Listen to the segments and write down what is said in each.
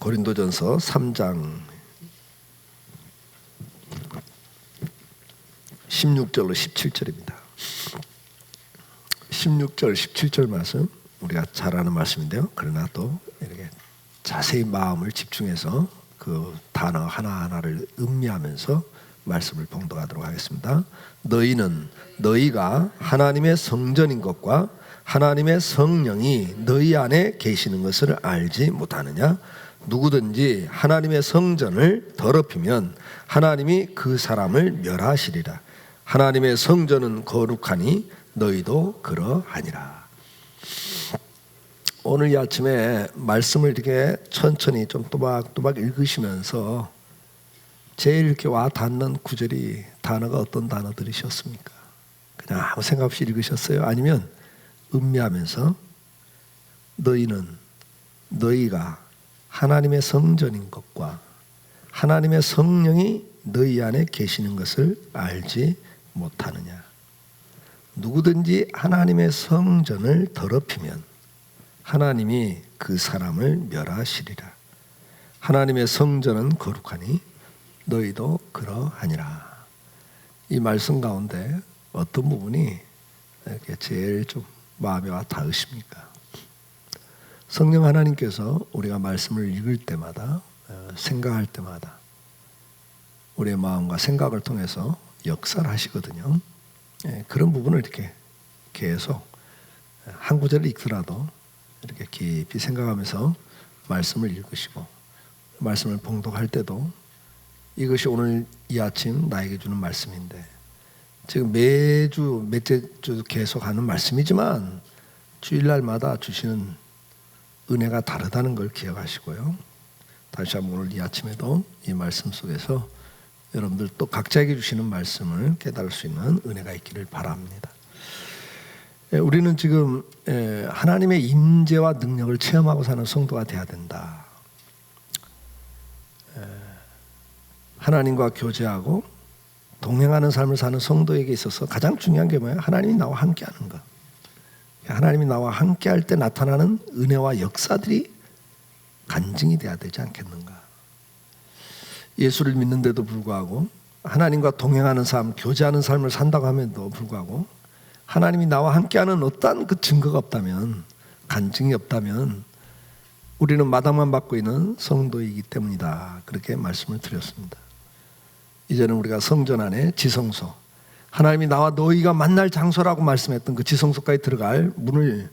고린도전서 3장 16절로 17절입니다. 16절, 17절 말씀 우리가 잘 아는 말씀인데요. 그러나 또 이렇게 자세히 마음을 집중해서 그 단어 하나하나를 음미하면서 말씀을 봉독하도록 하겠습니다. 너희가 하나님의 성전인 것과 하나님의 성령이 너희 안에 계시는 것을 알지 못하느냐? 누구든지 하나님의 성전을 더럽히면 하나님이 그 사람을 멸하시리라. 하나님의 성전은 거룩하니 너희도 그러하니라. 오늘 이 아침에 말씀을 이렇게 천천히 좀 또박또박 읽으시면서 제일 이렇게 와 닿는 구절이 단어가 어떤 단어들이셨습니까? 그냥 아무 생각 없이 읽으셨어요? 아니면 음미하면서 너희가 하나님의 성전인 것과 하나님의 성령이 너희 안에 계시는 것을 알지 못하느냐? 누구든지 하나님의 성전을 더럽히면 하나님이 그 사람을 멸하시리라. 하나님의 성전은 거룩하니 너희도 그러하니라. 이 말씀 가운데 어떤 부분이 이렇게 제일 좀 마음에 와 닿으십니까? 성령 하나님께서 우리가 말씀을 읽을 때마다 생각할 때마다 우리의 마음과 생각을 통해서 역사를 하시거든요. 그런 부분을 이렇게 계속 한 구절을 읽더라도 이렇게 깊이 생각하면서 말씀을 읽으시고 말씀을 봉독할 때도 이것이 오늘 이 아침 나에게 주는 말씀인데 지금 매주 몇째 주 계속하는 말씀이지만 주일날마다 주시는 은혜가 다르다는 걸 기억하시고요. 다시 한번 오늘 이 아침에도 이 말씀 속에서 여러분들 또 각자에게 주시는 말씀을 깨달을 수 있는 은혜가 있기를 바랍니다. 우리는 지금 하나님의 임재와 능력을 체험하고 사는 성도가 되어야 된다. 하나님과 교제하고 동행하는 삶을 사는 성도에게 있어서 가장 중요한 게 뭐예요? 하나님이 나와 함께하는 것. 하나님이 나와 함께할 때 나타나는 은혜와 역사들이 간증이 돼야 되지 않겠는가? 예수를 믿는데도 불구하고 하나님과 동행하는 삶, 교제하는 삶을 산다고 함에도 불구하고 하나님이 나와 함께하는 어떠한 그 증거가 없다면, 간증이 없다면 우리는 마당만 받고 있는 성도이기 때문이다. 그렇게 말씀을 드렸습니다. 이제는 우리가 성전 안에 지성소, 하나님이 나와 너희가 만날 장소라고 말씀했던 그 지성소까지 들어갈 문을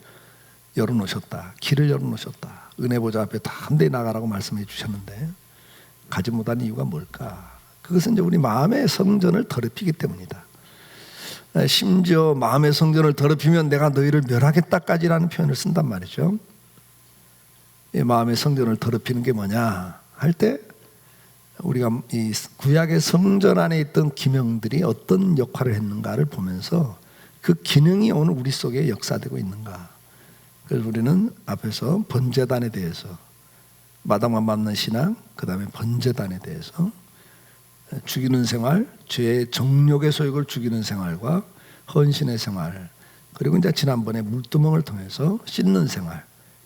열어놓으셨다. 길을 열어놓으셨다. 은혜 보좌 앞에 다 함대히 나가라고 말씀해 주셨는데 가지 못한 이유가 뭘까? 그것은 이제 우리 마음의 성전을 더럽히기 때문이다. 심지어 마음의 성전을 더럽히면 내가 너희를 멸하겠다까지라는 표현을 쓴단 말이죠. 이 마음의 성전을 더럽히는 게 뭐냐 할 때 우리가 이 구약의 성전 안에 있던 기명들이 어떤 역할을 했는가를 보면서 그 기능이 오늘 우리 속에 역사되고 있는가. 그래서 우리는 앞에서 번제단에 대해서 마당만 받는 신앙, 그 다음에 번제단에 대해서 죽이는 생활, 죄의 정욕의 소욕을 죽이는 생활과 헌신의 생활, 그리고 이제 지난번에 물두멍을 통해서 씻는 생활,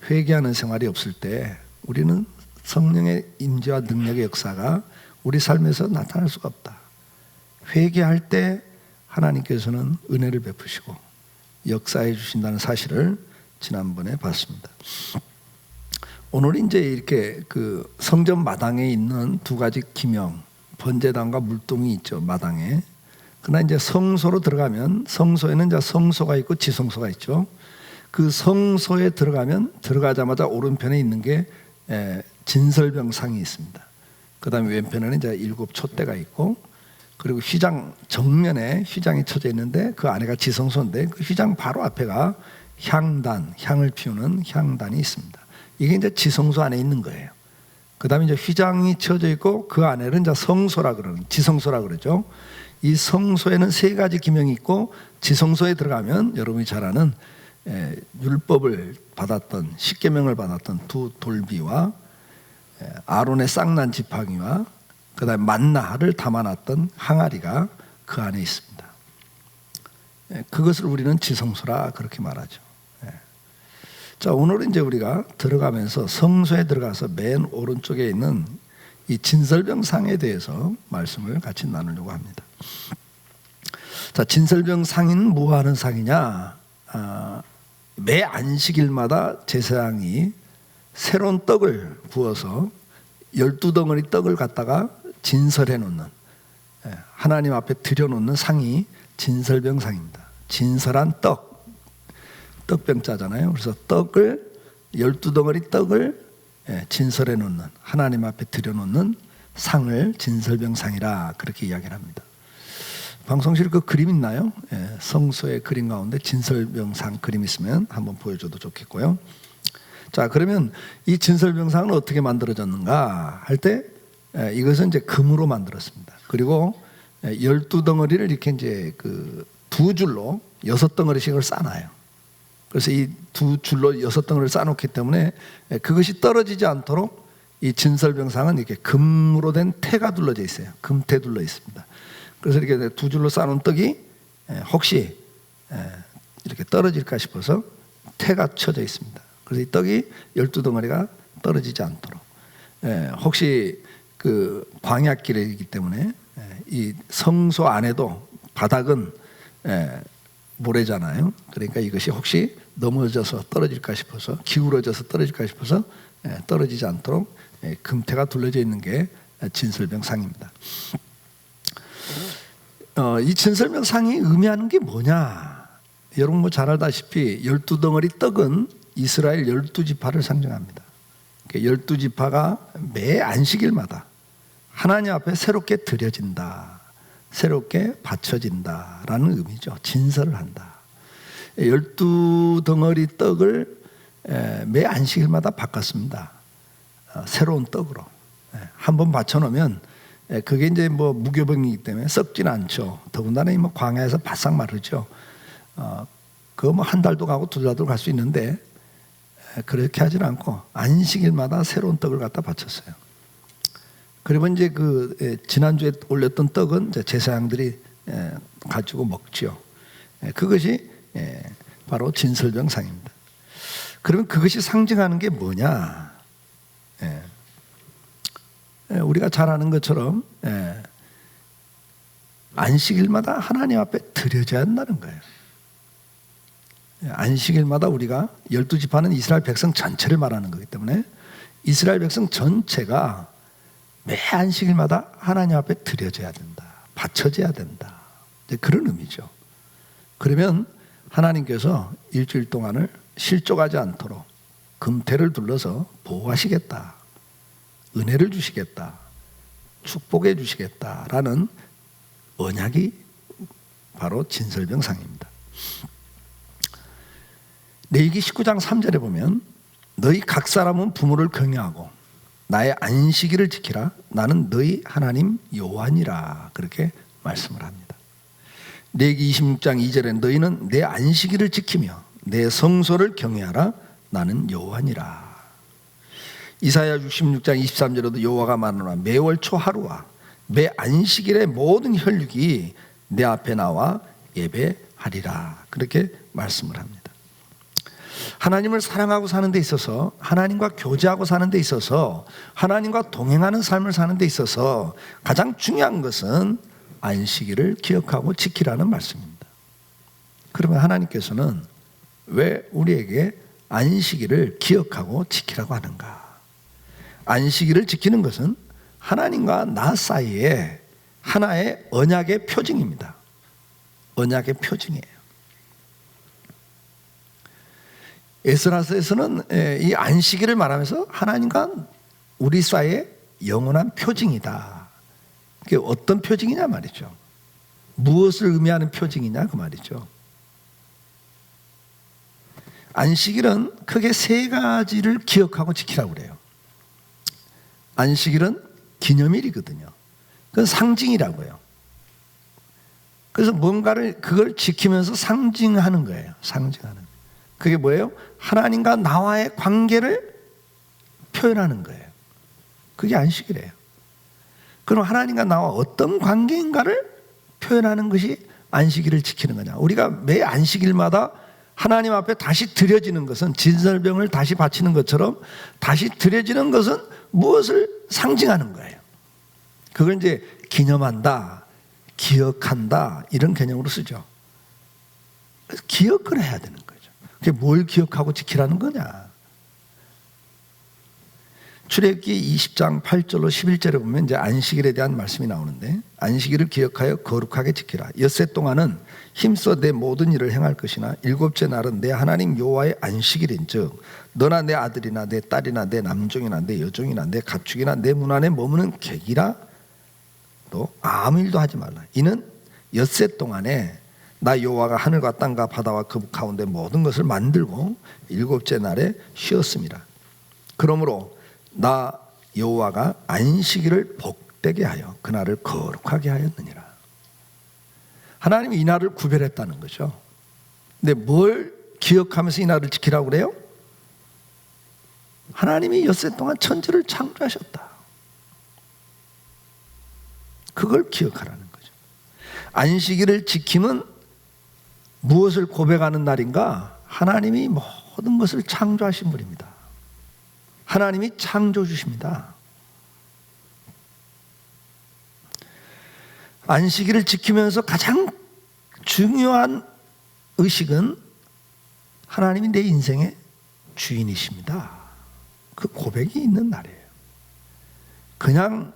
회개하는 생활이 없을 때 우리는 성령의 임재와 능력의 역사가 우리 삶에서 나타날 수가 없다. 회개할 때 하나님께서는 은혜를 베푸시고 역사해 주신다는 사실을 지난번에 봤습니다. 오늘 이제 이렇게 그 성전 마당에 있는 두 가지 기명, 번제단과 물동이 있죠, 마당에. 그러나 이제 성소로 들어가면 성소에는 이제 성소가 있고 지성소가 있죠. 그 성소에 들어가자마자 오른편에 있는 게 진설병상이 있습니다. 그 다음에 왼편에는 이제 7 촛대가 있고, 그리고 휘장 정면에 휘장이 쳐져 있는데 그 안에가 지성소인데 그 휘장 바로 앞에가 향단, 향을 피우는 향단이 있습니다. 이게 이제 지성소 안에 있는 거예요. 그 다음에 이제 휘장이 쳐져 있고 그 안에는 이제 성소라 그러는, 지성소라 그러죠. 이 성소에는 3가지 기명이 있고 지성소에 들어가면 여러분이 잘 아는 율법을 받았던, 십계명을 받았던 2 돌비와 아론의 쌍난 지팡이와 그 다음에 만나를 담아놨던 항아리가 그 안에 있습니다. 그것을 우리는 지성소라 그렇게 말하죠. 자, 오늘은 이제 우리가 들어가면서 성소에 들어가서 맨 오른쪽에 있는 이 진설병상에 대해서 말씀을 같이 나누려고 합니다. 자, 진설병상은 뭐 하는 상이냐? 매 안식일마다 제사장이 새로운 떡을 부어서 12덩어리 떡을 갖다가 진설해 놓는, 하나님 앞에 들여놓는 상이 진설병상입니다. 진설한 떡병자잖아요. 그래서 떡을 12덩어리 떡을 진설해 놓는, 하나님 앞에 들여놓는 상을 진설병상이라 그렇게 이야기를 합니다. 방송실 그 그림 있나요? 성소의 그림 가운데 진설병상 그림 있으면 한번 보여줘도 좋겠고요. 자, 그러면 이 진설병상은 어떻게 만들어졌는가 할 때 이것은 이제 금으로 만들었습니다. 그리고 12덩어리를 이렇게 이제 그 두 줄로 6덩어리씩을 쌓아놔요. 그래서 이 두 줄로 6덩어리를 쌓아놓기 때문에 그것이 떨어지지 않도록 이 진설병상은 이렇게 금으로 된 태가 둘러져 있어요. 금태 둘러 있습니다. 그래서 이렇게 두 줄로 쌓아놓은 떡이 혹시 이렇게 떨어질까 싶어서 태가 쳐져 있습니다. 그래서 이 떡이 12덩어리가 떨어지지 않도록, 혹시 그 광야길이기 때문에 이 성소 안에도 바닥은 모래잖아요. 그러니까 이것이 혹시 넘어져서 떨어질까 싶어서, 기울어져서 떨어질까 싶어서 떨어지지 않도록 금태가 둘러져 있는 게 진설병상입니다. 이 진설병상이 의미하는 게 뭐냐? 여러분 뭐 잘 알다시피 12덩어리 떡은 이스라엘 12지파를 상징합니다. 12지파가 매 안식일마다 하나님 앞에 새롭게 드려진다, 새롭게 바쳐진다라는 의미죠. 진설을 한다. 12덩어리 떡을 매 안식일마다 바꿨습니다. 새로운 떡으로 한번 바쳐놓으면 그게 이제 뭐 무교병이기 때문에 썩지는 않죠. 더군다나 뭐 광야에서 바싹 마르죠. 그거 뭐 한 달도 가고 두 달도 갈 수 있는데 그렇게 하지는 않고 안식일마다 새로운 떡을 갖다 바쳤어요. 그리고 이제 그 지난주에 올렸던 떡은 이제 제사장들이 가지고 먹죠. 그것이 바로 진설병상입니다. 그러면 그것이 상징하는 게 뭐냐? 우리가 잘 아는 것처럼 안식일마다 하나님 앞에 드려져야 한다는 거예요. 안식일마다 우리가 12지파는 이스라엘 백성 전체를 말하는 거기 때문에 이스라엘 백성 전체가 매 안식일마다 하나님 앞에 드려져야 된다, 바쳐져야 된다, 그런 의미죠. 그러면 하나님께서 일주일 동안을 실족하지 않도록 금태를 둘러서 보호하시겠다, 은혜를 주시겠다, 축복해 주시겠다라는 언약이 바로 진설병상입니다. 레위기 19장 3절에 보면 너희 각 사람은 부모를 경외하고 나의 안식일을 지키라, 나는 너희 하나님 여호와니라, 그렇게 말씀을 합니다. 레위기 26장 2절에 너희는 내 안식일을 지키며 내 성소를 경외하라, 나는 여호와니라. 이사야 66장 23절에도 여호와가 말하노라, 매월 초 하루와 매 안식일의 모든 혈육이 내 앞에 나와 예배하리라, 그렇게 말씀을 합니다. 하나님을 사랑하고 사는 데 있어서, 하나님과 교제하고 사는 데 있어서, 하나님과 동행하는 삶을 사는 데 있어서 가장 중요한 것은 안식일을 기억하고 지키라는 말씀입니다. 그러면 하나님께서는 왜 우리에게 안식일을 기억하고 지키라고 하는가? 안식일을 지키는 것은 하나님과 나 사이에 하나의 언약의 표징입니다. 언약의 표징이에요. 에스라서에서는 이 안식일을 말하면서 하나님과 우리 사이의 영원한 표징이다. 그게 어떤 표징이냐 말이죠. 무엇을 의미하는 표징이냐 그 말이죠. 안식일은 크게 세 가지를 기억하고 지키라고 그래요. 안식일은 기념일이거든요. 그건 상징이라고요. 그래서 뭔가를 그걸 지키면서 상징하는 거예요. 상징하는. 그게 뭐예요? 하나님과 나와의 관계를 표현하는 거예요. 그게 안식이래요. 그럼 하나님과 나와 어떤 관계인가를 표현하는 것이 안식일을 지키는 거냐. 우리가 매 안식일마다 하나님 앞에 다시 드려지는 것은, 진설병을 다시 바치는 것처럼 다시 드려지는 것은 무엇을 상징하는 거예요? 그걸 이제 기념한다, 기억한다, 이런 개념으로 쓰죠. 그래서 기억을 해야 되는 거죠. 그게 뭘 기억하고 지키라는 거냐? 출애굽기 20장 8절로 11절에 보면 이제 안식일에 대한 말씀이 나오는데, 안식일을 기억하여 거룩하게 지키라. 엿새 동안은 힘써 내 모든 일을 행할 것이나 일곱째 날은 내 하나님 여호와의 안식일인즉 너나 내 아들이나 내 딸이나 내 남종이나 내 여종이나 내 가축이나 내 문 안에 머무는 객이라 또 아무 일도 하지 말라. 이는 엿새 동안에 나 여호와가 하늘과 땅과 바다와 그 가운데 모든 것을 만들고 일곱째 날에 쉬었습니다. 그러므로 나 여호와가 안식일을 복되게 하여 그날을 거룩하게 하였느니라. 하나님이 이 날을 구별했다는 거죠. 근데 뭘 기억하면서 이 날을 지키라고 그래요? 하나님이 엿새 동안 천지를 창조하셨다. 그걸 기억하라는 거죠. 안식일을 지킴은 무엇을 고백하는 날인가? 하나님이 모든 것을 창조하신 분입니다. 하나님이 창조주십니다. 안식일을 지키면서 가장 중요한 의식은 하나님이 내 인생의 주인이십니다. 그 고백이 있는 날이에요. 그냥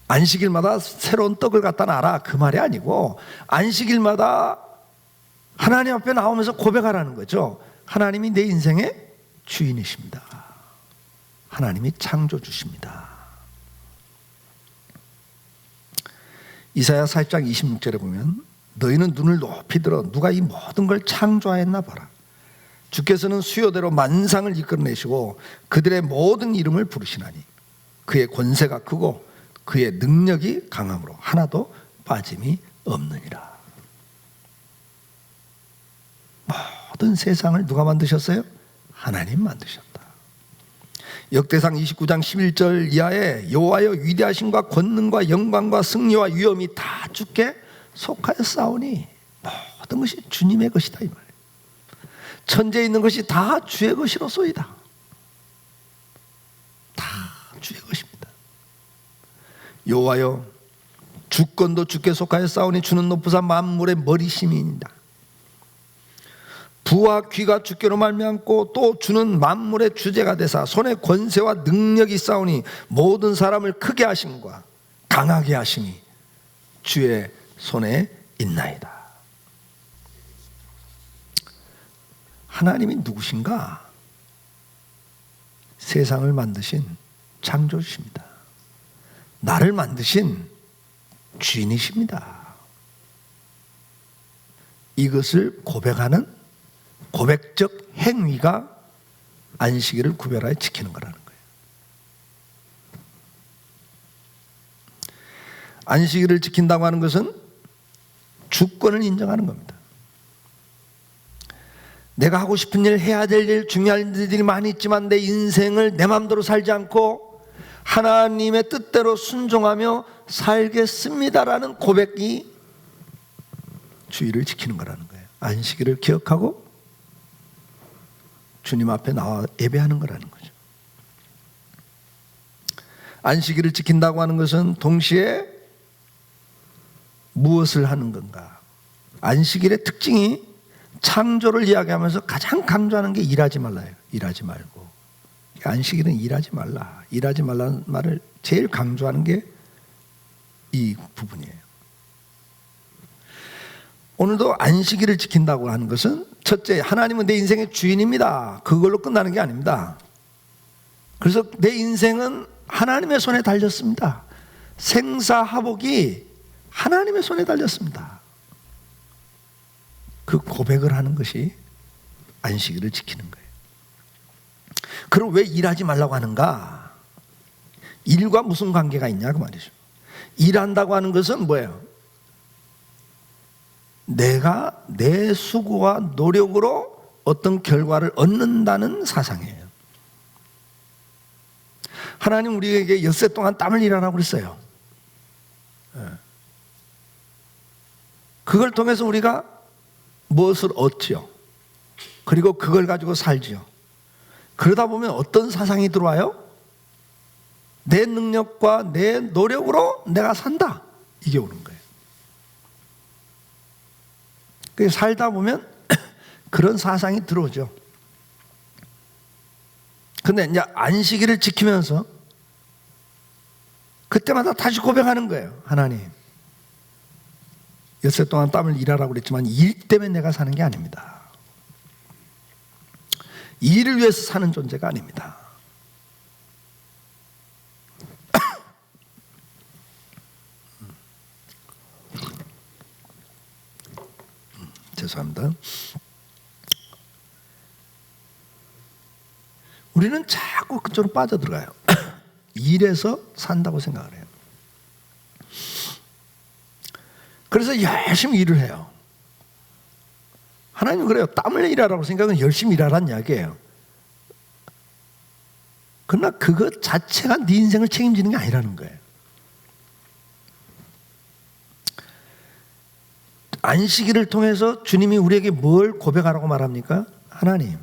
안식일마다 새로운 떡을 갖다 놔라 그 말이 아니고, 안식일마다 하나님 앞에 나오면서 고백하라는 거죠. 하나님이 내 인생의 주인이십니다. 하나님이 창조주십니다. 이사야 40장 26절에 보면 너희는 눈을 높이 들어 누가 이 모든 걸 창조하였나 봐라. 주께서는 수요대로 만상을 이끌어내시고 그들의 모든 이름을 부르시나니 그의 권세가 크고 그의 능력이 강함으로 하나도 빠짐이 없느니라. 모든 세상을 누가 만드셨어요? 하나님 만드셨다. 역대상 29장 11절 이하에 여호와여 위대하심과 권능과 영광과 승리와 위엄이 다 주께 속하였사오니 모든 것이 주님의 것이다 이 말이에요. 천지에 있는 것이 다 주의 것이로소이다. 다 주의 것입니다. 여호와여 주권도 주께 속하였사오니 주는 높으사 만물의 머리심이니이다. 부와 귀가 주께로 말미암고 또 주는 만물의 주제가 되사 손에 권세와 능력이 있사오니 모든 사람을 크게 하심과 강하게 하심이 주의 손에 있나이다. 하나님이 누구신가? 세상을 만드신 창조주십니다. 나를 만드신 주인이십니다. 이것을 고백하는 고백적 행위가 안식일을 구별하여 지키는 거라는 거예요. 안식일을 지킨다고 하는 것은 주권을 인정하는 겁니다. 내가 하고 싶은 일, 해야 될 일, 중요한 일들이 많이 있지만 내 인생을 내 마음대로 살지 않고 하나님의 뜻대로 순종하며 살겠습니다라는 고백이 주일을 지키는 거라는 거예요. 안식일을 기억하고 주님 앞에 나와 예배하는 거라는 거죠. 안식일을 지킨다고 하는 것은 동시에 무엇을 하는 건가? 안식일의 특징이 창조를 이야기하면서 가장 강조하는 게 일하지 말라예요. 일하지 말고. 안식일은 일하지 말라. 일하지 말라는 말을 제일 강조하는 게 이 부분이에요. 오늘도 안식일을 지킨다고 하는 것은 첫째, 하나님은 내 인생의 주인입니다. 그걸로 끝나는 게 아닙니다. 그래서 내 인생은 하나님의 손에 달렸습니다. 생사화복이 하나님의 손에 달렸습니다. 그 고백을 하는 것이 안식일을 지키는 거예요. 그럼 왜 일하지 말라고 하는가? 일과 무슨 관계가 있냐 그 말이죠. 일한다고 하는 것은 뭐예요? 내가 내 수고와 노력으로 어떤 결과를 얻는다는 사상이에요. 하나님 우리에게 엿새 동안 땀을 일하라고 그랬어요. 그걸 통해서 우리가 무엇을 얻죠? 그리고 그걸 가지고 살지요. 그러다 보면 어떤 사상이 들어와요? 내 능력과 내 노력으로 내가 산다, 이게 오는 거예요. 그래서 살다 보면 그런 사상이 들어오죠. 근데 이제 안식일을 지키면서 그때마다 다시 고백하는 거예요. 하나님, 엿새 동안 땀을 일하라고 그랬지만 일 때문에 내가 사는 게 아닙니다. 일을 위해서 사는 존재가 아닙니다. 죄송합니다. 우리는 자꾸 그쪽으로 빠져들어가요. 일해서 산다고 생각을 해요. 그래서 열심히 일을 해요. 하나님은 그래요. 땀 흘려 일하라고 생각은 열심히 일하라는 이야기예요. 그러나 그것 자체가 네 인생을 책임지는 게 아니라는 거예요. 안식일을 통해서 주님이 우리에게 뭘 고백하라고 말합니까? 하나님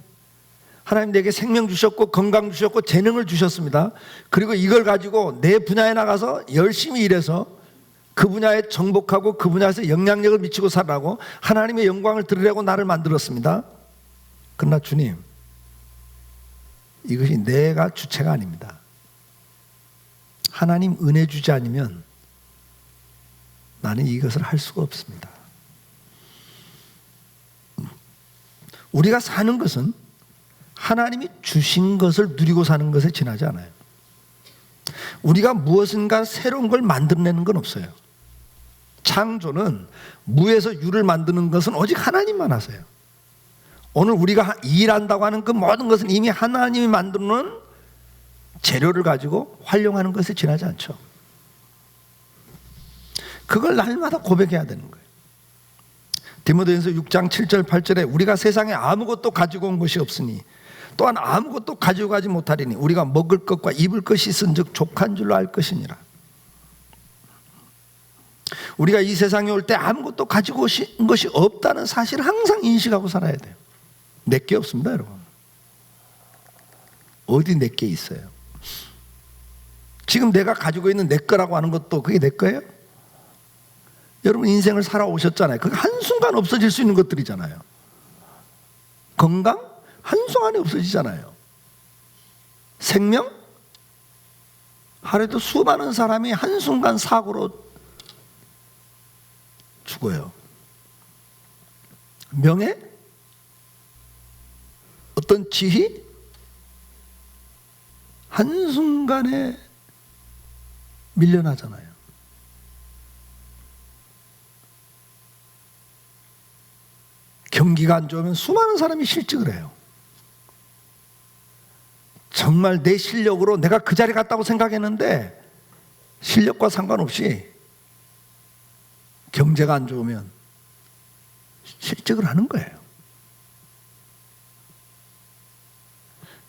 내게 생명 주셨고 건강 주셨고 재능을 주셨습니다. 그리고 이걸 가지고 내 분야에 나가서 열심히 일해서 그 분야에 정복하고 그 분야에서 영향력을 미치고 살라고 하나님의 영광을 드리려고 나를 만들었습니다. 그러나 주님, 이것이 내가 주체가 아닙니다. 하나님 은혜 주지 않으면 나는 이것을 할 수가 없습니다. 우리가 사는 것은 하나님이 주신 것을 누리고 사는 것에 지나지 않아요. 우리가 무엇인가 새로운 걸 만들어내는 건 없어요. 창조는 무에서 유를 만드는 것은 오직 하나님만 하세요. 오늘 우리가 일한다고 하는 그 모든 것은 이미 하나님이 만드는 재료를 가지고 활용하는 것에 지나지 않죠. 그걸 날마다 고백해야 되는 거예요. 디모데전서 6장 7절 8절에 우리가 세상에 아무것도 가지고 온 것이 없으니 또한 아무것도 가지고 가지 못하리니 우리가 먹을 것과 입을 것이 있은즉 족한 줄로 알 것이니라. 우리가 이 세상에 올 때 아무것도 가지고 온 것이 없다는 사실을 항상 인식하고 살아야 돼요. 내게 없습니다, 여러분. 어디 내게 있어요? 지금 내가 가지고 있는 내 거라고 하는 것도 그게 내 거예요? 여러분 인생을 살아오셨잖아요. 그게 한순간 없어질 수 있는 것들이잖아요. 건강? 한순간에 없어지잖아요. 생명? 하루에도 수많은 사람이 한순간 사고로 죽어요. 명예? 어떤 지위? 한순간에 밀려나잖아요. 경기가 안 좋으면 수많은 사람이 실직을 해요. 정말 내 실력으로 내가 그 자리에 갔다고 생각했는데 실력과 상관없이 경제가 안 좋으면 실직을 하는 거예요.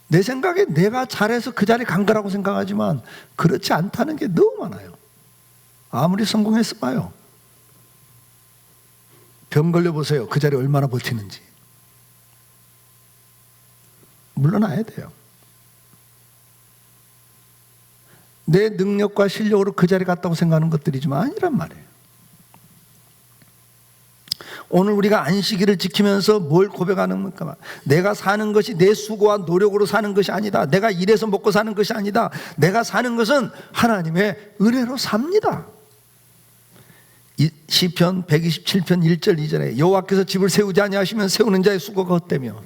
내 생각에 내가 잘해서 그 자리에 간 거라고 생각하지만 그렇지 않다는 게 너무 많아요. 아무리 성공했어 봐요. 병 걸려보세요. 그 자리에 얼마나 버티는지. 물러나야 돼요. 내 능력과 실력으로 그 자리에 갔다고 생각하는 것들이지만 아니란 말이에요. 오늘 우리가 안식일을 지키면서 뭘 고백하는 겁니까? 내가 사는 것이 내 수고와 노력으로 사는 것이 아니다. 내가 일해서 먹고 사는 것이 아니다. 내가 사는 것은 하나님의 은혜로 삽니다. 시편 127편 1절 2절에 여호와께서 집을 세우지 아니하시면 세우는 자의 수고가 헛되며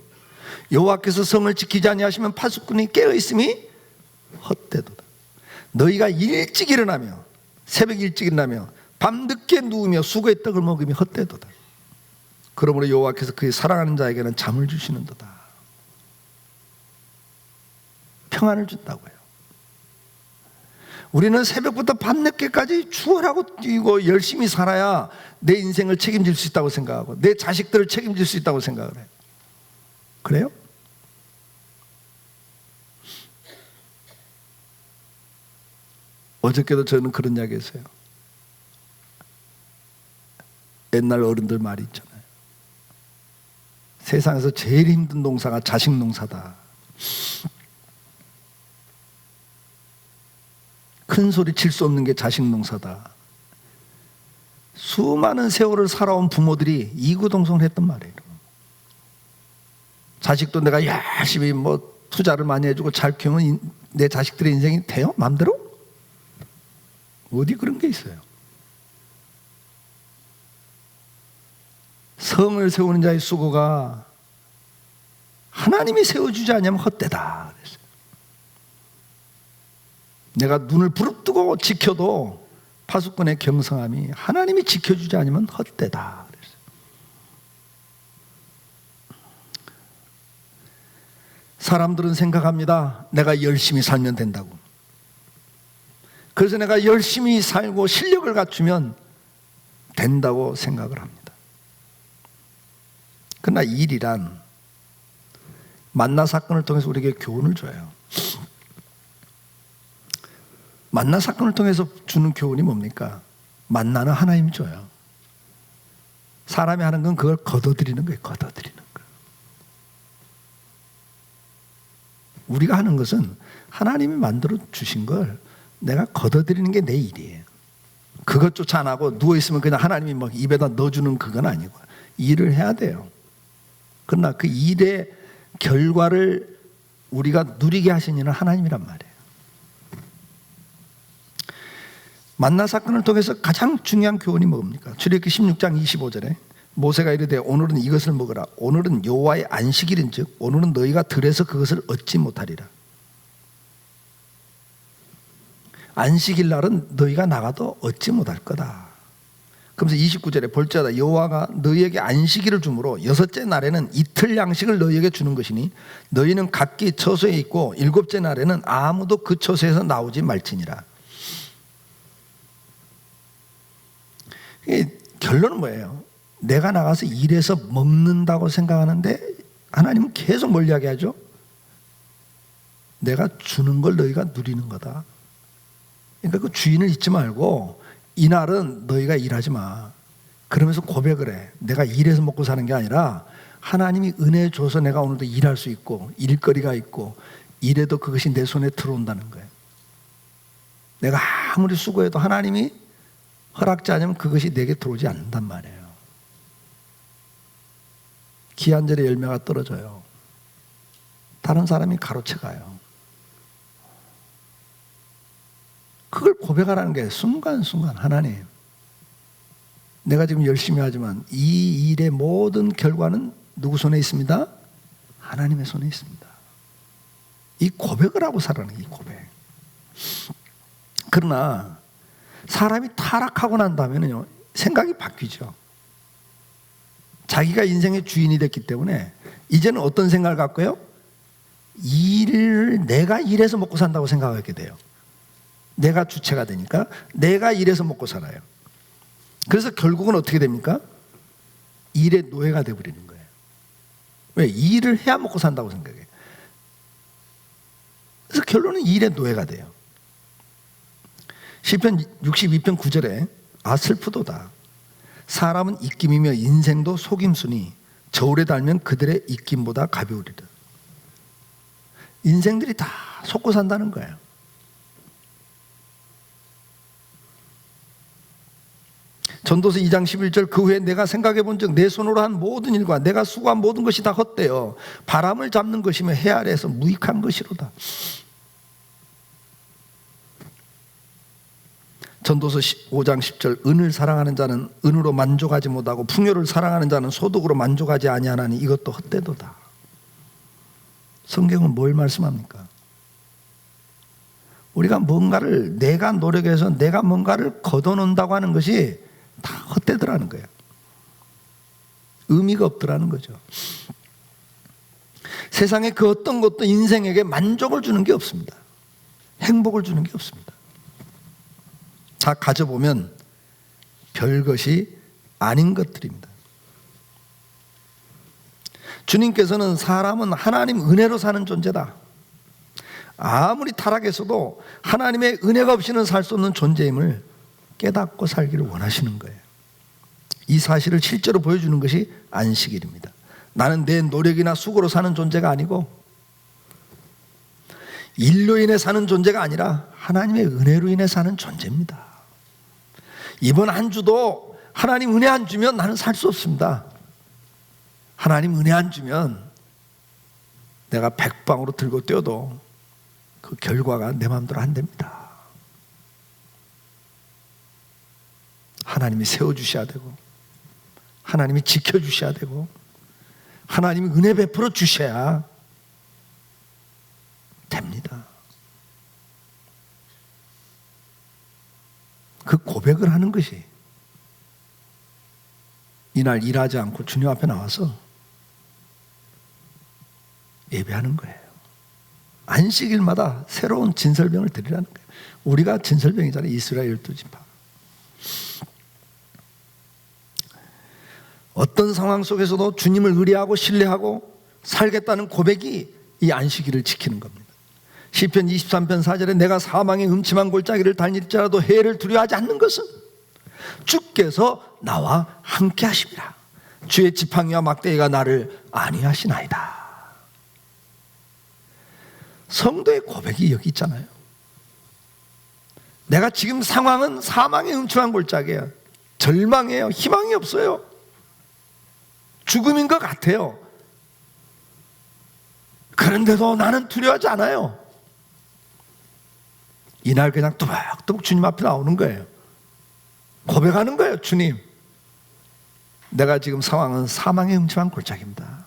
여호와께서 성을 지키지 아니하시면 파수꾼이 깨어있음이 헛되도다. 너희가 일찍 일어나며 새벽 일찍 일어나며 밤늦게 누우며 수고의 떡을 먹으며 헛되도다. 그러므로 여호와께서 그의 사랑하는 자에게는 잠을 주시는도다. 평안을 준다고요. 우리는 새벽부터 밤늦게까지 추월하고 뛰고 열심히 살아야 내 인생을 책임질 수 있다고 생각하고 내 자식들을 책임질 수 있다고 생각을 해요. 그래요? 어저께도 저는 그런 이야기 했어요. 옛날 어른들 말이 있잖아요. 세상에서 제일 힘든 농사가 자식 농사다. 큰 소리 칠 수 없는 게 자식 농사다. 수많은 세월을 살아온 부모들이 이구동성을 했단 말이에요. 자식도 내가 열심히 투자를 많이 해주고 잘 키우면 내 자식들의 인생이 돼요? 마음대로? 어디 그런 게 있어요? 성을 세우는 자의 수고가 하나님이 세워주지 않으면 헛되다 그랬어요. 내가 눈을 부릅뜨고 지켜도 파수꾼의 경성함이 하나님이 지켜주지 않으면 헛되다 그랬어요. 사람들은 생각합니다. 내가 열심히 살면 된다고. 그래서 내가 열심히 살고 실력을 갖추면 된다고 생각을 합니다. 그러나 일이란 만나 사건을 통해서 우리에게 교훈을 줘요. 만나 사건을 통해서 주는 교훈이 뭡니까? 만나는 하나님이 줘요. 사람이 하는 건 그걸 거둬들이는 거예요. 거둬들이는 거. 우리가 하는 것은 하나님이 만들어 주신 걸 내가 거둬들이는 게 내 일이에요. 그것조차 안 하고 누워있으면 그냥 하나님이 입에다 넣어주는 그건 아니고 일을 해야 돼요. 그러나 그 일의 결과를 우리가 누리게 하신 이는 하나님이란 말이에요. 만나 사건을 통해서 가장 중요한 교훈이 뭡니까? 출애굽기 16장 25절에 모세가 이르되 오늘은 이것을 먹으라. 오늘은 여호와의 안식일인즉 오늘은 너희가 들에서 그것을 얻지 못하리라. 안식일 날은 너희가 나가도 얻지 못할 거다. 그러면서 29절에 볼지어다 여호와가 너희에게 안식일을 주므로 여섯째 날에는 이틀 양식을 너희에게 주는 것이니 너희는 각기 처소에 있고 일곱째 날에는 아무도 그 처소에서 나오지 말지니라. 결론은 뭐예요? 내가 나가서 일해서 먹는다고 생각하는데 하나님은 계속 뭘 이야기하죠? 내가 주는 걸 너희가 누리는 거다. 그러니까 그 주인을 잊지 말고 이날은 너희가 일하지 마. 그러면서 고백을 해. 내가 일해서 먹고 사는 게 아니라 하나님이 은혜 줘서 내가 오늘도 일할 수 있고 일거리가 있고 일해도 그것이 내 손에 들어온다는 거예요. 내가 아무리 수고해도 하나님이 허락지 않으면 그것이 내게 들어오지 않는단 말이에요. 기한절에 열매가 떨어져요. 다른 사람이 가로채가요. 그걸 고백하라는 게 순간순간 하나님, 내가 지금 열심히 하지만 이 일의 모든 결과는 누구 손에 있습니다? 하나님의 손에 있습니다. 이 고백을 하고 살아가는 이 고백. 그러나 사람이 타락하고 난 다음에는요, 생각이 바뀌죠. 자기가 인생의 주인이 됐기 때문에 이제는 어떤 생각을 갖고요? 내가 일해서 먹고 산다고 생각하게 돼요. 내가 주체가 되니까 내가 일해서 먹고 살아요. 그래서 결국은 어떻게 됩니까? 일의 노예가 되어버리는 거예요. 왜? 일을 해야 먹고 산다고 생각해요. 그래서 결론은 일의 노예가 돼요. 시편 62편 9절에 아 슬프도다. 사람은 입김이며 인생도 속임수니 저울에 달면 그들의 입김보다 가벼우리라. 인생들이 다 속고 산다는 거예요. 전도서 2장 11절 그 후에 내가 생각해 본즉 내 손으로 한 모든 일과 내가 수고한 모든 것이 다 헛되어 바람을 잡는 것이며 해 아래에서 무익한 것이로다. 전도서 5장 10절 은을 사랑하는 자는 은으로 만족하지 못하고 풍요를 사랑하는 자는 소득으로 만족하지 아니하나니 이것도 헛되도다. 성경은 뭘 말씀합니까? 우리가 뭔가를 내가 노력해서 내가 뭔가를 걷어놓는다고 하는 것이 다 헛되더라는 거예요. 의미가 없더라는 거죠. 세상에 그 어떤 것도 인생에게 만족을 주는 게 없습니다. 행복을 주는 게 없습니다. 다 가져보면 별것이 아닌 것들입니다. 주님께서는 사람은 하나님 은혜로 사는 존재다. 아무리 타락했어도 하나님의 은혜가 없이는 살 수 없는 존재임을 깨닫고 살기를 원하시는 거예요. 이 사실을 실제로 보여주는 것이 안식일입니다. 나는 내 노력이나 수고로 사는 존재가 아니고 일로 인해 사는 존재가 아니라 하나님의 은혜로 인해 사는 존재입니다. 이번 한 주도 하나님 은혜 안 주면 나는 살 수 없습니다. 하나님 은혜 안 주면 내가 백방으로 들고 뛰어도 그 결과가 내 마음대로 안 됩니다. 하나님이 세워주셔야 되고 하나님이 지켜주셔야 되고 하나님이 은혜 베풀어 주셔야 됩니다. 그 고백을 하는 것이 이날 일하지 않고 주님 앞에 나와서 예배하는 거예요. 안식일마다 새로운 진설병을 드리라는 거예요. 우리가 진설병이잖아요. 이스라엘 12지파. 어떤 상황 속에서도 주님을 의뢰하고 신뢰하고 살겠다는 고백이 이 안식일을 지키는 겁니다. 시편 23편 4절에 내가 사망의 음침한 골짜기를 다닐지라도 해를 두려워하지 않는 것은 주께서 나와 함께 하심이라. 주의 지팡이와 막대기가 나를 안위하시나이다. 성도의 고백이 여기 있잖아요. 내가 지금 상황은 사망의 음침한 골짜기예요. 절망이에요. 희망이 없어요. 죽음인 것 같아요. 그런데도 나는 두려워하지 않아요. 이날 그냥 뚜벅뚜벅 주님 앞에 나오는 거예요. 고백하는 거예요. 주님, 내가 지금 상황은 사망의 음침한 골짜기입니다.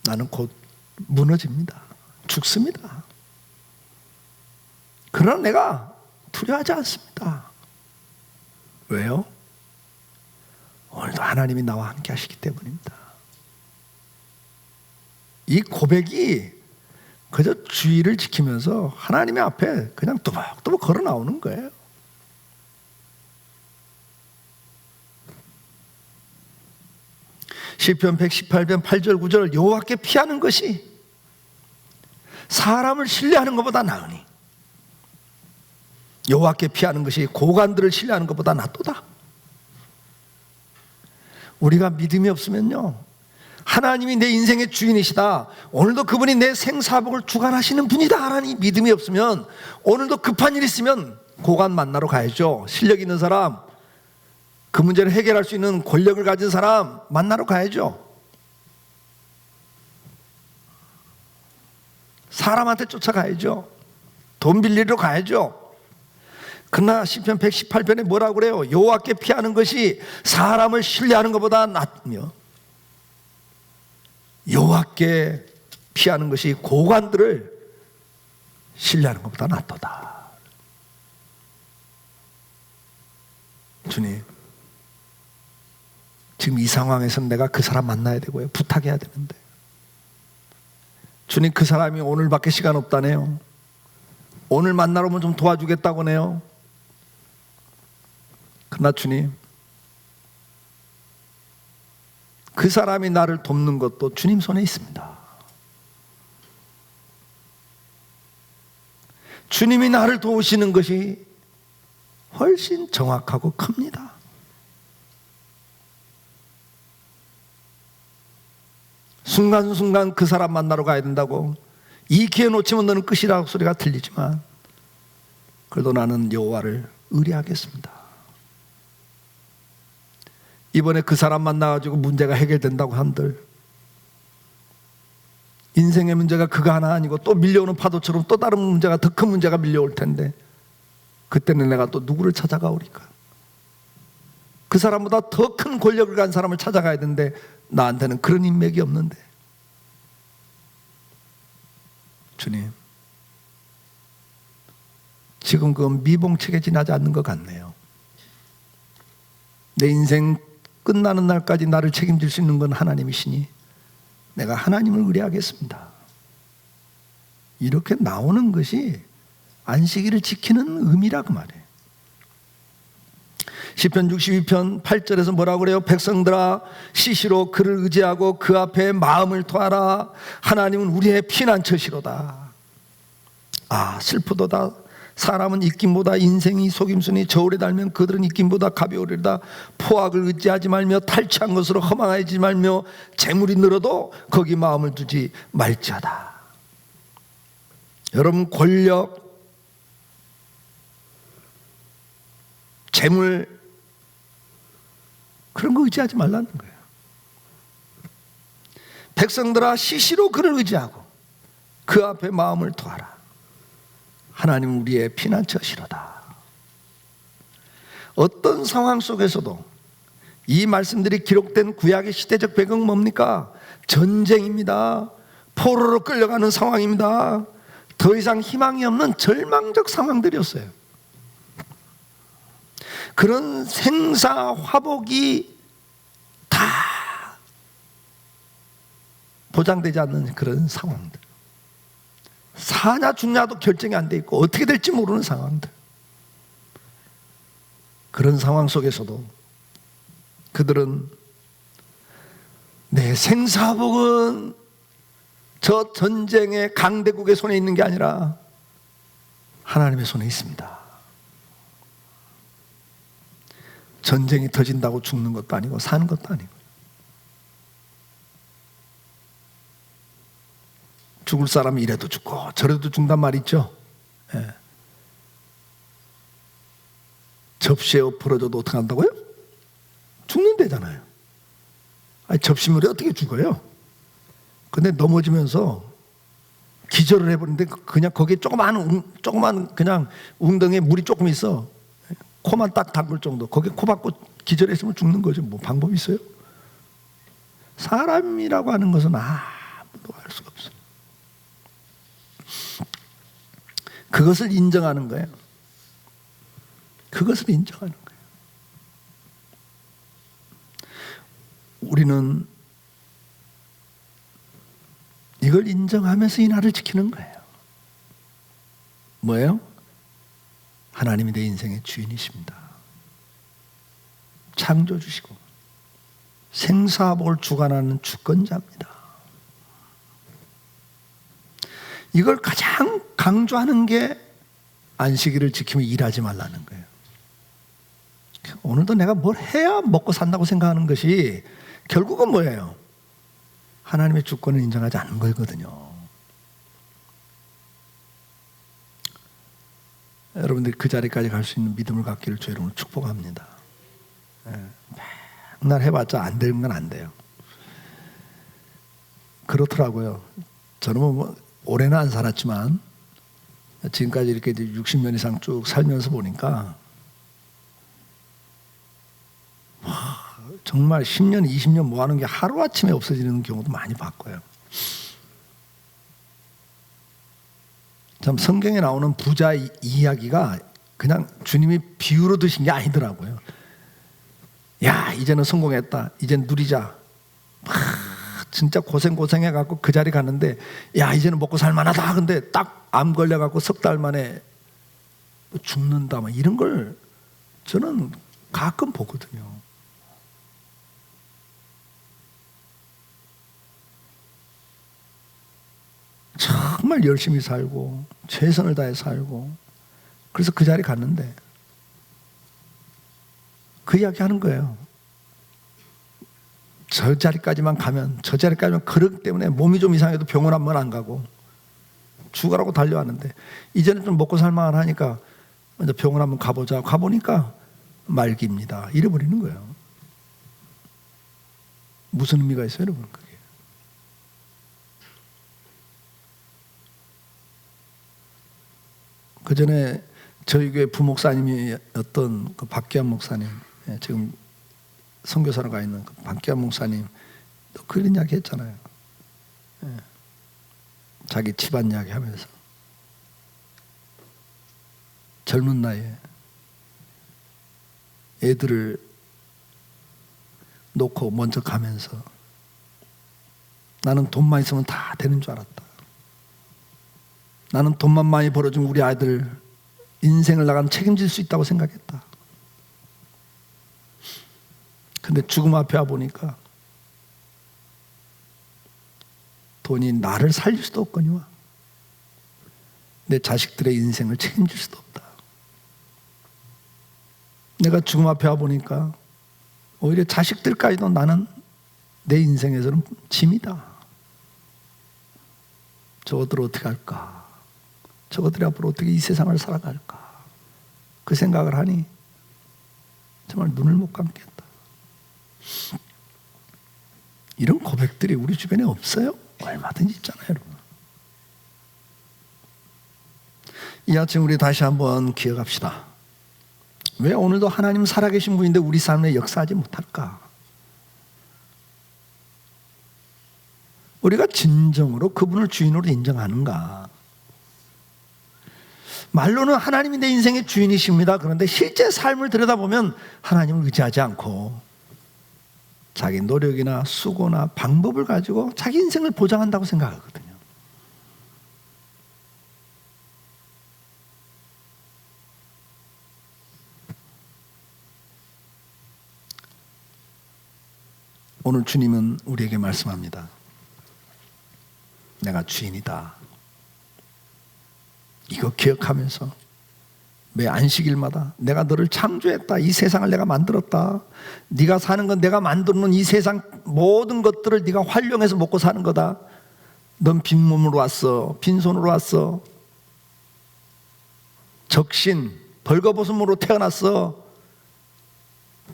나는 곧 무너집니다. 죽습니다. 그러나 내가 두려워하지 않습니다. 왜요? 오늘도 하나님이 나와 함께 하시기 때문입니다. 이 고백이 그저 주의를 지키면서 하나님의 앞에 그냥 뚜벅뚜벅 걸어 나오는 거예요. 시편 118편 8절 9절 여호와께 피하는 것이 사람을 신뢰하는 것보다 나으니 여호와께 피하는 것이 고관들을 신뢰하는 것보다 낫도다. 우리가 믿음이 없으면요, 하나님이 내 인생의 주인이시다, 오늘도 그분이 내 생사복을 주관하시는 분이다 하나님 믿음이 없으면 오늘도 급한 일 있으면 고관 만나러 가야죠. 실력 있는 사람, 그 문제를 해결할 수 있는 권력을 가진 사람 만나러 가야죠. 사람한테 쫓아가야죠. 돈 빌리러 가야죠. 그러나 시편 118편에 뭐라고 그래요? 여호와께 피하는 것이 사람을 신뢰하는 것보다 낫며 여호와께 피하는 것이 고관들을 신뢰하는 것보다 낫도다. 주님, 지금 이 상황에서는 내가 그 사람 만나야 되고요, 부탁해야 되는데 주님, 그 사람이 오늘밖에 시간 없다네요. 오늘 만나러 오면 좀 도와주겠다고 하네요. 그러나 주님, 그 사람이 나를 돕는 것도 주님 손에 있습니다. 주님이 나를 도우시는 것이 훨씬 정확하고 큽니다. 순간순간 그 사람 만나러 가야 된다고, 이 기회 놓치면 너는 끝이라고 소리가 들리지만 그래도 나는 여호와를 의뢰하겠습니다. 이번에 그 사람 만나가지고 문제가 해결된다고 한들 인생의 문제가 그거 하나 아니고 또 밀려오는 파도처럼 또 다른 문제가, 더 큰 문제가 밀려올 텐데 그때는 내가 또 누구를 찾아가오리까? 그 사람보다 더 큰 권력을 가진 사람을 찾아가야 되는데 나한테는 그런 인맥이 없는데. 주님, 지금 그 미봉책에 지나지 않는 것 같네요. 내 인생 끝나는 날까지 나를 책임질 수 있는 건 하나님이시니 내가 하나님을 의뢰하겠습니다. 이렇게 나오는 것이 안식일을 지키는 의미라 그 말이에요. 시편 62편 8절에서 뭐라고 그래요? 백성들아, 시시로 그를 의지하고 그 앞에 마음을 토하라. 하나님은 우리의 피난처시로다. 아, 슬프도다. 사람은 입김보다 인생이 속임수니 저울에 달면 그들은 입김보다 가벼우리다. 포악을 의지하지 말며 탈취한 것으로 허망하지 말며 재물이 늘어도 거기 마음을 두지 말지어다. 여러분, 권력, 재물, 그런 거 의지하지 말라는 거예요. 백성들아, 시시로 그를 의지하고 그 앞에 마음을 두어라. 하나님은 우리의 피난처시로다. 어떤 상황 속에서도 이 말씀들이 기록된 구약의 시대적 배경은 뭡니까? 전쟁입니다. 포로로 끌려가는 상황입니다. 더 이상 희망이 없는 절망적 상황들이었어요. 그런 생사화복이 다 보장되지 않는 그런 상황들, 사냐 죽냐도 결정이 안 돼 있고 어떻게 될지 모르는 상황들, 그런 상황 속에서도 그들은 내 생사복은 저 전쟁의 강대국의 손에 있는 게 아니라 하나님의 손에 있습니다. 전쟁이 터진다고 죽는 것도 아니고 사는 것도 아니고, 죽을 사람이 이래도 죽고 저래도 죽단 말 있죠. 예. 접시에 엎어져도 어떻게 한다고요? 죽는다잖아요. 아니, 접시물이 어떻게 죽어요? 근데 넘어지면서 기절을 해버리는데 그냥 거기에 조그만 그냥 웅덩이에 물이 조금 있어. 코만 딱 담글 정도. 거기에 코 박고 기절했으면 죽는 거죠. 뭐 방법이 있어요? 사람이라고 하는 것은 아무도 알 수가 없어요. 그것을 인정하는 거예요. 그것을 인정하는 거예요. 우리는 이걸 인정하면서 이 날을 지키는 거예요. 뭐예요? 하나님이 내 인생의 주인이십니다. 창조주시고 생사복을 주관하는 주권자입니다. 이걸 가장 강조하는 게 안식일을 지키며 일하지 말라는 거예요. 오늘도 내가 뭘 해야 먹고 산다고 생각하는 것이 결국은 뭐예요? 하나님의 주권을 인정하지 않는 거거든요. 여러분들이 그 자리까지 갈 수 있는 믿음을 갖기를 주의 이름으로 축복합니다. 맨날 해봤자 안 되는 건 안 돼요. 그렇더라고요. 저는 뭐 오래는 안 살았지만 지금까지 이렇게 60년 이상 쭉 살면서 보니까 정말 10년, 20년 모아놓은 게 하루아침에 없어지는 경우도 많이 봤고요. 참 성경에 나오는 부자 이야기가 그냥 주님이 비유로 드신 게 아니더라고요. 야, 이제는 성공했다. 이제는 누리자. 진짜 고생해갖고 그 자리 갔는데, 야, 이제는 먹고 살만하다. 근데 딱 암 걸려갖고 석 달 만에 죽는다. 막 이런 걸 저는 가끔 보거든요. 정말 열심히 살고 최선을 다해 살고 그래서 그 자리 갔는데 그 이야기 하는 거예요. 저 자리까지만 가면 그렇기 때문에 몸이 좀 이상해도 병원 한 번 안 가고 죽으라고 달려왔는데 이제는 좀 먹고 살만한 하니까 먼저 병원 한번 가보자. 가보니까 말기입니다. 잃어버리는 거예요. 무슨 의미가 있어요, 여러분? 그게 그 전에 저희 교회 부목사님이었던 그 박기환 목사님, 지금 선교사로 가 있는 그 박기환 목사님 또 그런 이야기 했잖아요. 자기 집안 이야기 하면서 젊은 나이에 애들을 놓고 먼저 가면서 나는 돈만 있으면 다 되는 줄 알았다. 나는 돈만 많이 벌어주면 우리 아이들 인생을 나가면 책임질 수 있다고 생각했다. 근데 죽음 앞에 와보니까 돈이 나를 살릴 수도 없거니와 내 자식들의 인생을 책임질 수도 없다. 내가 죽음 앞에 와보니까 오히려 자식들까지도 나는 내 인생에서는 짐이다. 저것들 어떻게 할까? 저것들이 앞으로 어떻게 이 세상을 살아갈까? 그 생각을 하니 정말 눈을 못 감겠다. 이런 고백들이 우리 주변에 없어요? 얼마든지 있잖아요, 여러분. 이 아침 우리 다시 한번 기억합시다. 왜 오늘도 하나님 살아계신 분인데 우리 삶에 역사하지 못할까? 우리가 진정으로 그분을 주인으로 인정하는가? 말로는 하나님이 내 인생의 주인이십니다. 그런데 실제 삶을 들여다보면 하나님을 의지하지 않고 자기 노력이나 수고나 방법을 가지고 자기 인생을 보장한다고 생각하거든요. 오늘 주님은 우리에게 말씀합니다. 내가 주인이다. 이거 기억하면서 매 안식일마다 내가 너를 창조했다. 이 세상을 내가 만들었다. 네가 사는 건 내가 만들어 놓은 이 세상 모든 것들을 네가 활용해서 먹고 사는 거다. 넌 빈몸으로 왔어. 빈손으로 왔어. 적신, 벌거벗음으로 태어났어.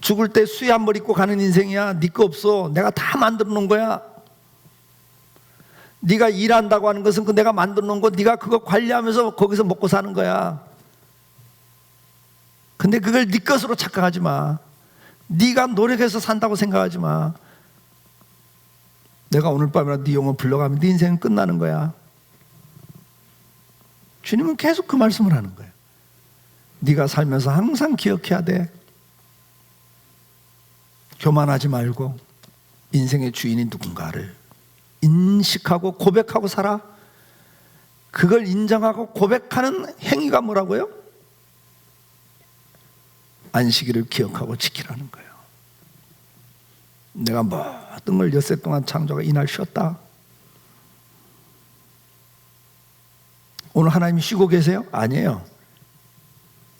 죽을 때 수의 한 벌 입고 가는 인생이야. 네 거 없어. 내가 다 만들어 놓은 거야. 네가 일한다고 하는 것은 그 내가 만들어 놓은 거 네가 그거 관리하면서 거기서 먹고 사는 거야. 근데 그걸 네 것으로 착각하지 마. 네가 노력해서 산다고 생각하지 마. 내가 오늘 밤이라도 네 영혼 불러가면 네 인생은 끝나는 거야. 주님은 계속 그 말씀을 하는 거예요. 네가 살면서 항상 기억해야 돼. 교만하지 말고 인생의 주인이 누군가를 인식하고 고백하고 살아. 그걸 인정하고 고백하는 행위가 뭐라고요? 안식일을 기억하고 지키라는 거예요. 내가 모든 걸 엿새 동안 창조가 이날 쉬었다. 오늘 하나님이 쉬고 계세요? 아니에요.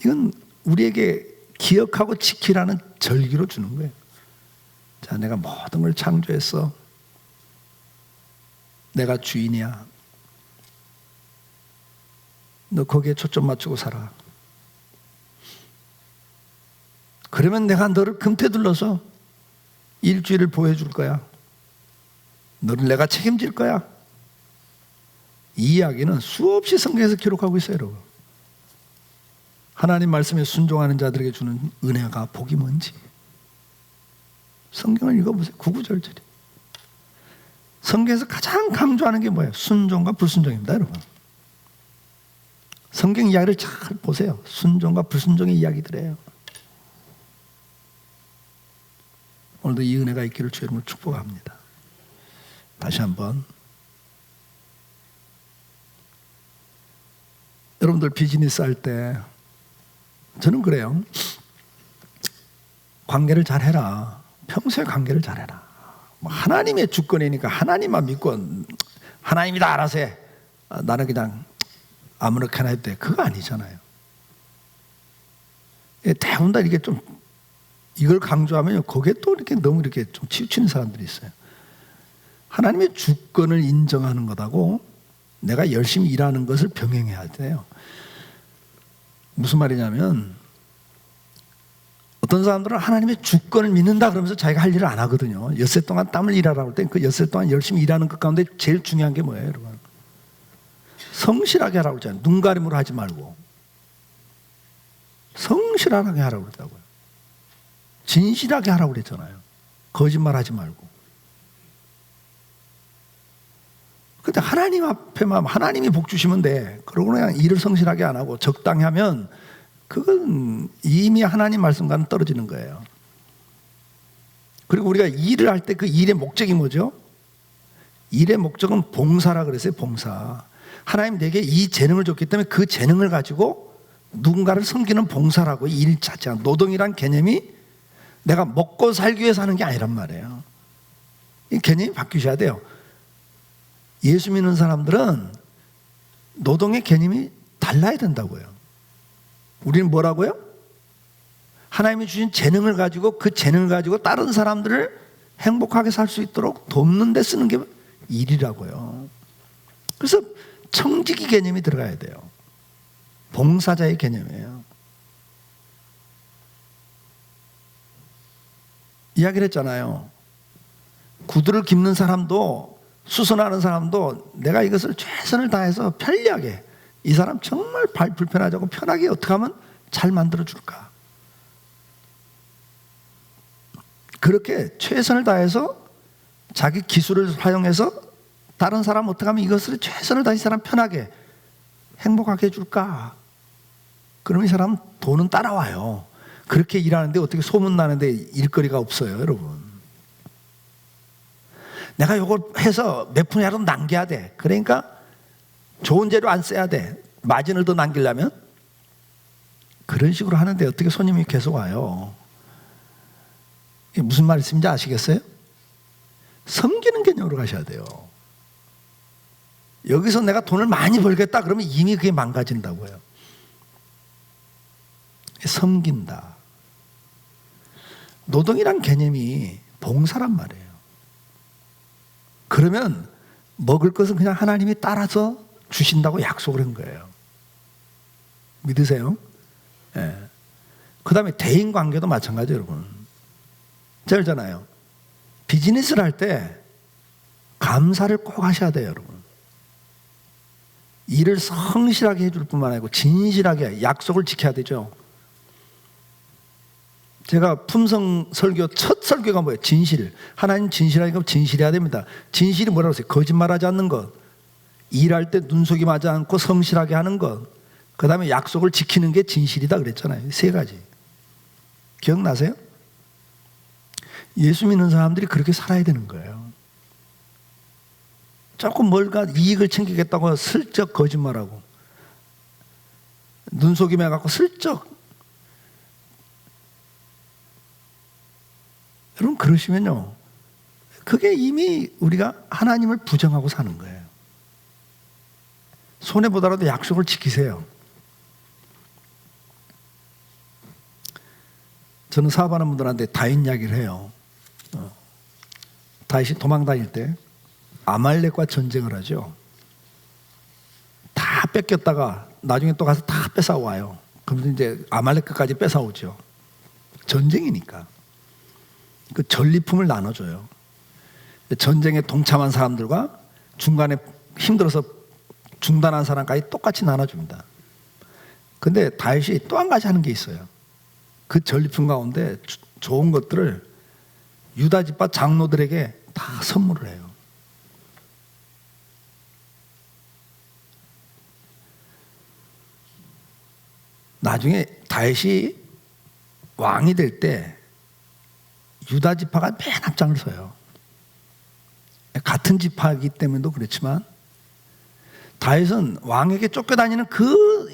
이건 우리에게 기억하고 지키라는 절기로 주는 거예요. 자, 내가 모든 걸 창조했어. 내가 주인이야. 너 거기에 초점 맞추고 살아. 그러면 내가 너를 금태둘러서 일주일을 보여줄 거야. 너를 내가 책임질 거야. 이 이야기는 수없이 성경에서 기록하고 있어요, 여러분. 하나님 말씀에 순종하는 자들에게 주는 은혜가 복이 뭔지 성경을 읽어보세요. 구구절절히. 성경에서 가장 강조하는 게 뭐예요? 순종과 불순종입니다, 여러분. 성경 이야기를 잘 보세요. 순종과 불순종의 이야기들이에요. 오늘도 이 은혜가 있기를 주의 이름으로 축복합니다. 다시 한번 여러분들 비즈니스 할 때 저는 그래요. 관계를 잘 해라. 평소에 관계를 잘 해라. 뭐 하나님의 주권이니까 하나님만 믿고 하나님이다 알아서 해. 나는 그냥 아무렇게나 해도 돼. 그거 아니잖아요. 대부분 이게 좀 이걸 강조하면 거기에 또 이렇게 너무 이렇게 좀 치우치는 사람들이 있어요. 하나님의 주권을 인정하는 것하고 내가 열심히 일하는 것을 병행해야 돼요. 무슨 말이냐면 어떤 사람들은 하나님의 주권을 믿는다 그러면서 자기가 할 일을 안 하거든요. 엿새 동안 땀을 일하라고 할 때 그 엿새 동안 열심히 일하는 것 가운데 제일 중요한 게 뭐예요, 여러분? 성실하게 하라고 그러잖아요. 눈 가림으로 하지 말고 성실하게 하라고 그러더라고요. 진실하게 하라고 그랬잖아요. 거짓말하지 말고. 근데 하나님 앞에만 하나님이 복 주시면 돼. 그러고 그냥 일을 성실하게 안 하고 적당히 하면 그건 이미 하나님 말씀과는 떨어지는 거예요. 그리고 우리가 일을 할 때 그 일의 목적이 뭐죠? 일의 목적은 봉사라 그랬어요. 봉사. 하나님 내게 이 재능을 줬기 때문에 그 재능을 가지고 누군가를 섬기는 봉사라고. 일 자체가 노동이란 개념이 내가 먹고 살기 위해서 하는 게 아니란 말이에요. 이 개념이 바뀌셔야 돼요. 예수 믿는 사람들은 노동의 개념이 달라야 된다고요. 우리는 뭐라고요? 하나님이 주신 재능을 가지고 그 재능을 가지고 다른 사람들을 행복하게 살 수 있도록 돕는 데 쓰는 게 일이라고요. 그래서 청지기 개념이 들어가야 돼요. 봉사자의 개념이에요. 이야기를 했잖아요. 구두를 깁는 사람도 수선하는 사람도 내가 이것을 최선을 다해서 편리하게, 이 사람 정말 발 불편하지 않고 편하게 어떻게 하면 잘 만들어줄까, 그렇게 최선을 다해서 자기 기술을 활용해서 다른 사람 어떻게 하면 이것을 최선을 다해서 이 사람 편하게 행복하게 해줄까. 그러면 이 사람은 돈은 따라와요. 그렇게 일하는데 어떻게 소문나는데 일거리가 없어요, 여러분. 내가 이걸 해서 몇 푼이라도 남겨야 돼. 그러니까 좋은 재료 안 써야 돼. 마진을 더 남기려면. 그런 식으로 하는데 어떻게 손님이 계속 와요. 이게 무슨 말씀인지 아시겠어요? 섬기는 개념으로 가셔야 돼요. 여기서 내가 돈을 많이 벌겠다 그러면 이미 그게 망가진다고요. 섬긴다. 노동이란 개념이 봉사란 말이에요. 그러면 먹을 것은 그냥 하나님이 따라서 주신다고 약속을 한 거예요. 믿으세요? 예. 그 다음에 대인관계도 마찬가지예요, 여러분. 제가 그러잖아요. 비즈니스를 할 때 감사를 꼭 하셔야 돼요, 여러분. 일을 성실하게 해줄 뿐만 아니고 진실하게 약속을 지켜야 되죠. 제가 품성 설교 첫 설교가 뭐예요? 진실. 하나님 진실하니까 진실해야 됩니다. 진실이 뭐라고 했어요? 거짓말하지 않는 것, 일할 때 눈속임하지 않고 성실하게 하는 것, 그 다음에 약속을 지키는 게 진실이다 그랬잖아요. 세 가지. 기억나세요? 예수 믿는 사람들이 그렇게 살아야 되는 거예요. 조금 뭘까 이익을 챙기겠다고 슬쩍 거짓말하고 눈속임해갖고 슬쩍, 여러분 그러시면요, 그게 이미 우리가 하나님을 부정하고 사는 거예요. 손해보더라도 약속을 지키세요. 저는 사업하는 분들한테 다윗 이야기를 해요. 다윗이 도망 다닐 때 아말렉과 전쟁을 하죠. 다 뺏겼다가 나중에 또 가서 다 뺏어와요. 그러면 이제 아말렉 끝까지 뺏어오죠. 전쟁이니까. 그 전리품을 나눠줘요. 전쟁에 동참한 사람들과 중간에 힘들어서 중단한 사람까지 똑같이 나눠줍니다. 근데 다윗이 또 한 가지 하는 게 있어요. 그 전리품 가운데 좋은 것들을 유다 지파 장로들에게 다 선물을 해요. 나중에 다윗이 왕이 될 때 유다 지파가 맨 앞장을 서요. 같은 지파이기 때문에도 그렇지만 다윗은 왕에게 쫓겨다니는 그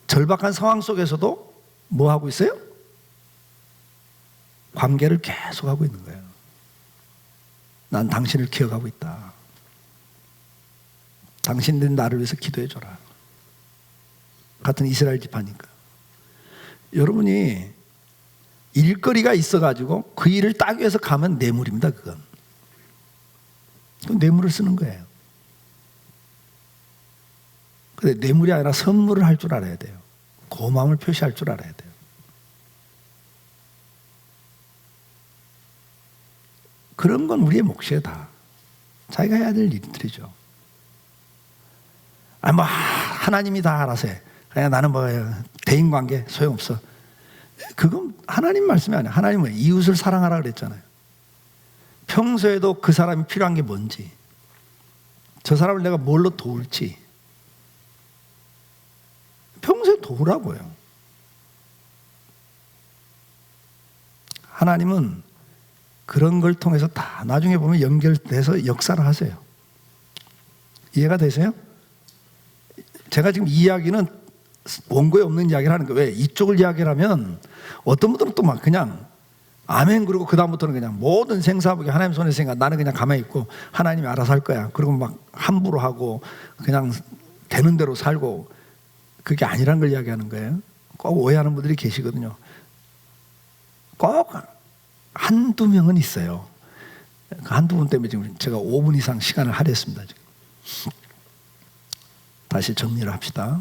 절박한 상황 속에서도 뭐 하고 있어요? 관계를 계속하고 있는 거예요. 난 당신을 기억하고 있다. 당신들은 나를 위해서 기도해줘라. 같은 이스라엘 지파니까. 여러분이 일거리가 있어가지고 그 일을 따기 위해서 가면 뇌물입니다. 그건 뇌물을 쓰는 거예요. 근데 뇌물이 아니라 선물을 할 줄 알아야 돼요. 고마움을 표시할 줄 알아야 돼요. 그런 건 우리의 몫이에요. 다 자기가 해야 될 일들이죠. 뭐 하나님이 다 알아서 해. 그냥 나는 뭐 대인관계 소용없어. 그건 하나님 말씀이 아니에요. 하나님은 이웃을 사랑하라 그랬잖아요. 평소에도 그 사람이 필요한 게 뭔지, 저 사람을 내가 뭘로 도울지 평소에 도우라고요. 하나님은 그런 걸 통해서 다 나중에 보면 연결돼서 역사를 하세요. 이해가 되세요? 제가 지금 이 이야기는 원고에 없는 이야기를 하는 거예요. 왜? 이쪽을 이야기를 하면 어떤 분들은 또 막 그냥 아멘 그러고 그 다음부터는 그냥 모든 생사복이 하나님 손에 있으니까 나는 그냥 가만히 있고 하나님이 알아서 할 거야. 그리고 막 함부로 하고 그냥 되는 대로 살고, 그게 아니란 걸 이야기하는 거예요. 꼭 오해하는 분들이 계시거든요. 꼭 한두 명은 있어요. 그 한두 분 때문에 지금 제가 5분 이상 시간을 할애했습니다. 지금. 다시 정리를 합시다.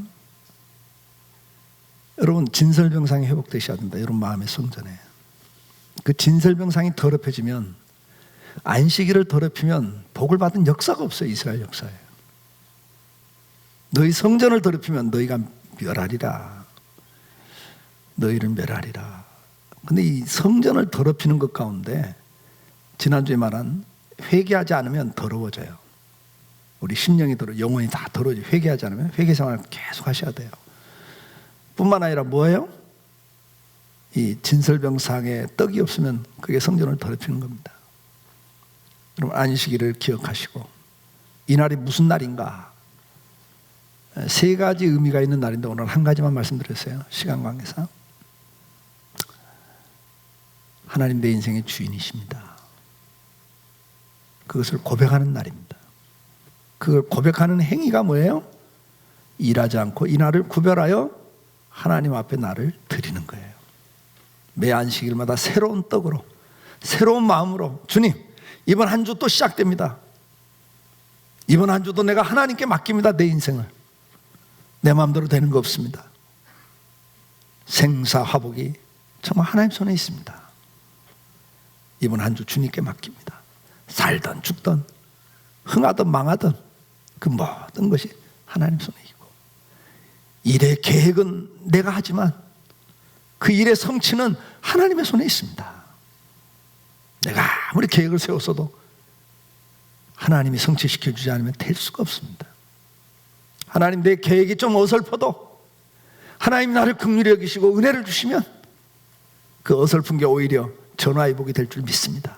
여러분, 진설병상이 회복되셔야 된다. 여러분 마음의 성전에. 그 진설병상이 더럽혀지면, 안식일을 더럽히면 복을 받은 역사가 없어요. 이스라엘 역사에. 너희 성전을 더럽히면 너희가 멸하리라. 너희를 멸하리라. 근데 이 성전을 더럽히는 것 가운데 지난주에 말한 회개하지 않으면 더러워져요. 우리 심령이 영혼이 다 더러워져요. 회개하지 않으면 회개 생활을 계속 하셔야 돼요. 뿐만 아니라 뭐예요? 이 진설병상에 떡이 없으면 그게 성전을 더럽히는 겁니다. 여러분, 안식일을 기억하시고, 이날이 무슨 날인가? 3가지 의미가 있는 날인데 오늘 한 가지만 말씀드렸어요. 시간 관계상. 하나님 내 인생의 주인이십니다. 그것을 고백하는 날입니다. 그걸 고백하는 행위가 뭐예요? 일하지 않고 이 날을 구별하여 하나님 앞에 나를 드리는 거예요. 매 안식일마다 새로운 떡으로, 새로운 마음으로, 주님, 이번 한 주 또 시작됩니다. 이번 한 주도 내가 하나님께 맡깁니다. 내 인생을. 내 마음대로 되는 거 없습니다. 생사화복이 정말 하나님 손에 있습니다. 이번 한 주 주님께 맡깁니다. 살든 죽든 흥하든 망하든 그 모든 것이 하나님 손에 있고, 일의 계획은 내가 하지만 그 일의 성취는 하나님의 손에 있습니다. 내가 아무리 계획을 세웠어도 하나님이 성취시켜 주지 않으면 될 수가 없습니다. 하나님 내 계획이 좀 어설퍼도 하나님 나를 긍휼히 여기시고 은혜를 주시면 그 어설픈 게 오히려 전화위복이 될 줄 믿습니다.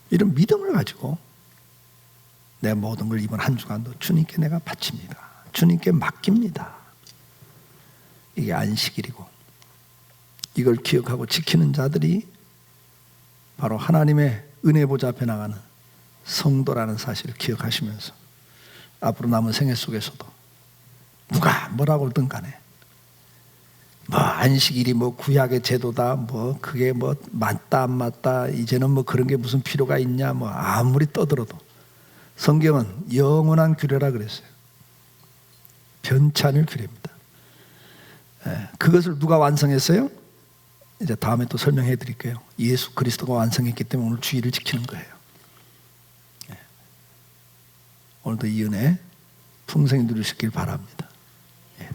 이런 믿음을 가지고 내 모든 걸 이번 한 주간도 주님께 내가 바칩니다. 주님께 맡깁니다. 이게 안식일이고, 이걸 기억하고 지키는 자들이 바로 하나님의 은혜 보좌 앞에 나가는 성도라는 사실을 기억하시면서 앞으로 남은 생애 속에서도 누가 뭐라고 하든 간에, 뭐 안식일이 뭐 구약의 제도다, 뭐 그게 뭐 맞다 안 맞다, 이제는 뭐 그런 게 무슨 필요가 있냐, 뭐 아무리 떠들어도 성경은 영원한 규례라 그랬어요. 변치 않을 규례입니다. 그것을 누가 완성했어요? 이제 다음에 또 설명해 드릴게요. 예수 그리스도가 완성했기 때문에 오늘 주일을 지키는 거예요. 오늘도 이 은혜 풍성히 누리시길 바랍니다.